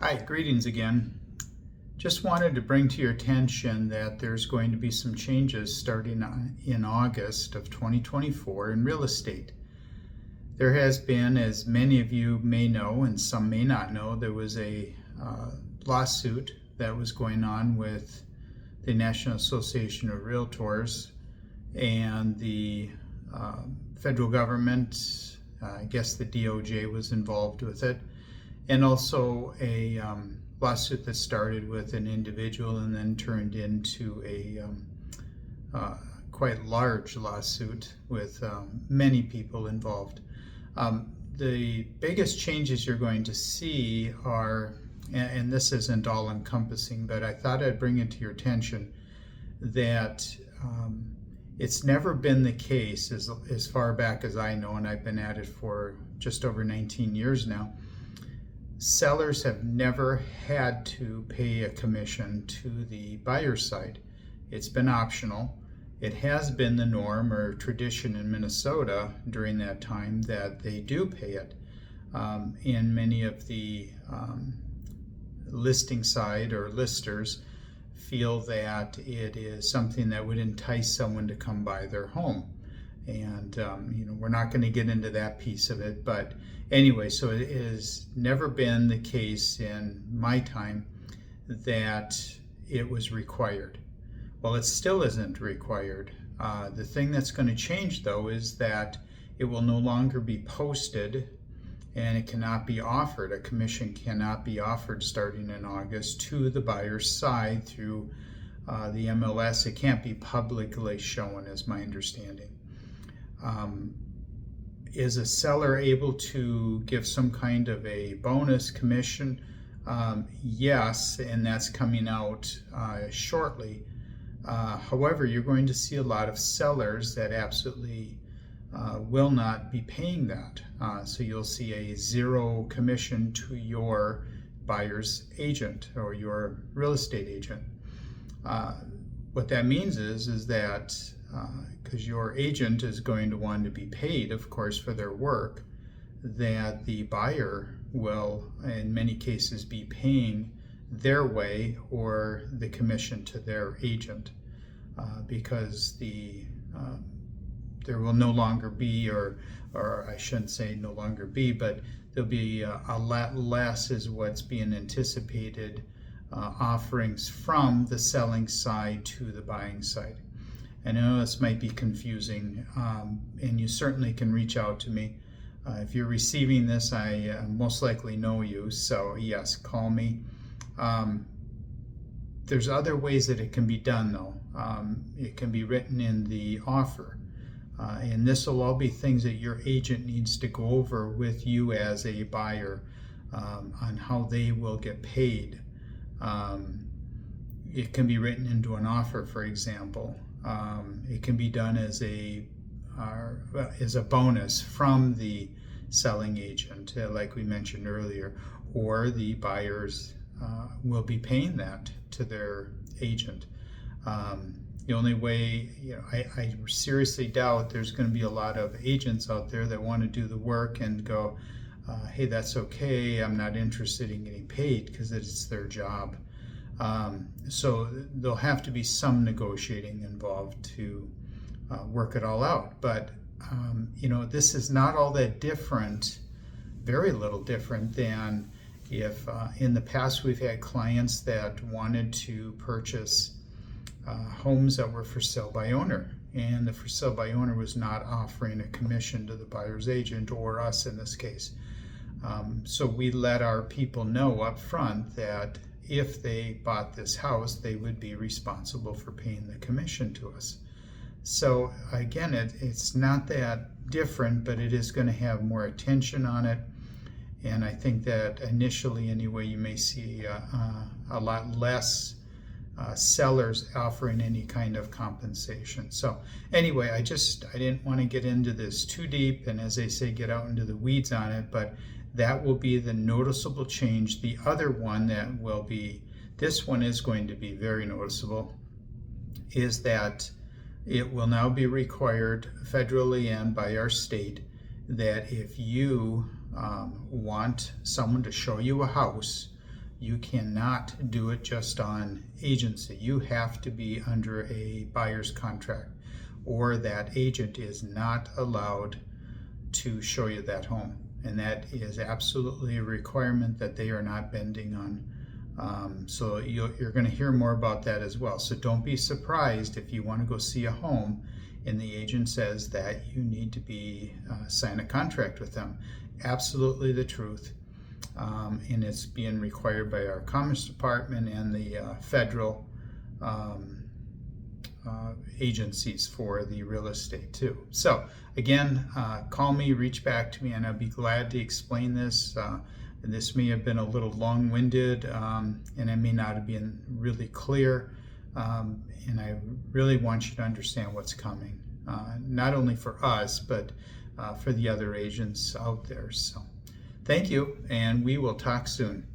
Hi, greetings again. Just wanted to bring to your attention that there's going to be some changes starting in August of 2024 in real estate. There has been, as many of you may know and some may not know, there was a lawsuit that was going on with the National Association of Realtors and the federal government. I guess the DOJ was involved with it, and also a lawsuit that started with an individual and then turned into a quite large lawsuit with many people involved. The biggest changes you're going to see are, and this isn't all encompassing, but I thought I'd bring it to your attention that it's never been the case, as far back as I know, and I've been at it for just over 19 years now, sellers have never had to pay a commission to the buyer's side. It's been optional. It has been the norm or tradition in Minnesota during that time that they do pay it. And many of the listing side or listers feel that it is something that would entice someone to come buy their home. And we're not going to get into that piece of it, but anyway, so it has never been the case in my time that it was required. Well, it still isn't required. The thing that's going to change, though, is that it will no longer be posted and it cannot be offered. A commission cannot be offered starting in August to the buyer's side through the MLS. It can't be publicly shown, is my understanding. Is a seller able to give some kind of a bonus commission? Yes, and that's coming out shortly. However, you're going to see a lot of sellers that absolutely will not be paying that. So you'll see a zero commission to your buyer's agent or your real estate agent. What that means is that because your agent is going to want to be paid, of course, for their work, that the buyer will, in many cases, be paying their way or the commission to their agent, because there will no longer be, or I shouldn't say no longer be, but there'll be a lot less is what's being anticipated offerings from the selling side to the buying side. I know this might be confusing, and you certainly can reach out to me. If you're receiving this, I most likely know you, so yes, call me. There's other ways that it can be done, though. It can be written in the offer, and this will all be things that your agent needs to go over with you as a buyer on how they will get paid. It can be written into an offer, for example. It can be done as a bonus from the selling agent, like we mentioned earlier, or the buyers will be paying that to their agent. The only way, I seriously doubt there's going to be a lot of agents out there that want to do the work and go, hey, that's okay, I'm not interested in getting paid, because it's their job. So there'll have to be some negotiating involved to work it all out. But, this is not all that different, very little different than if in the past we've had clients that wanted to purchase homes that were for sale by owner. And the for sale by owner was not offering a commission to the buyer's agent or us in this case. So we let our people know up front that if they bought this house, they would be responsible for paying the commission to us. So again, it's not that different, but it is going to have more attention on it. And I think that initially, anyway, you may see a lot less sellers offering any kind of compensation. So anyway, I didn't want to get into this too deep, and as they say, get out into the weeds on it, but that will be the noticeable change. The other one that will be, this one is going to be very noticeable, is that it will now be required federally and by our state that if you want someone to show you a house, You cannot do it just on agency. You have to be under a buyer's contract, or that agent is not allowed to show you that home. And that is absolutely a requirement that they are not bending on. So you're going to hear more about that as well. So don't be surprised if you want to go see a home and the agent says that you need to sign a contract with them. Absolutely the truth. And it's being required by our Commerce Department and the federal agencies for the real estate too. So again, call me, reach back to me, and I'll be glad to explain this. This may have been a little long-winded, and I may not have been really clear. And I really want you to understand what's coming, not only for us, but for the other agents out there. So thank you, and we will talk soon.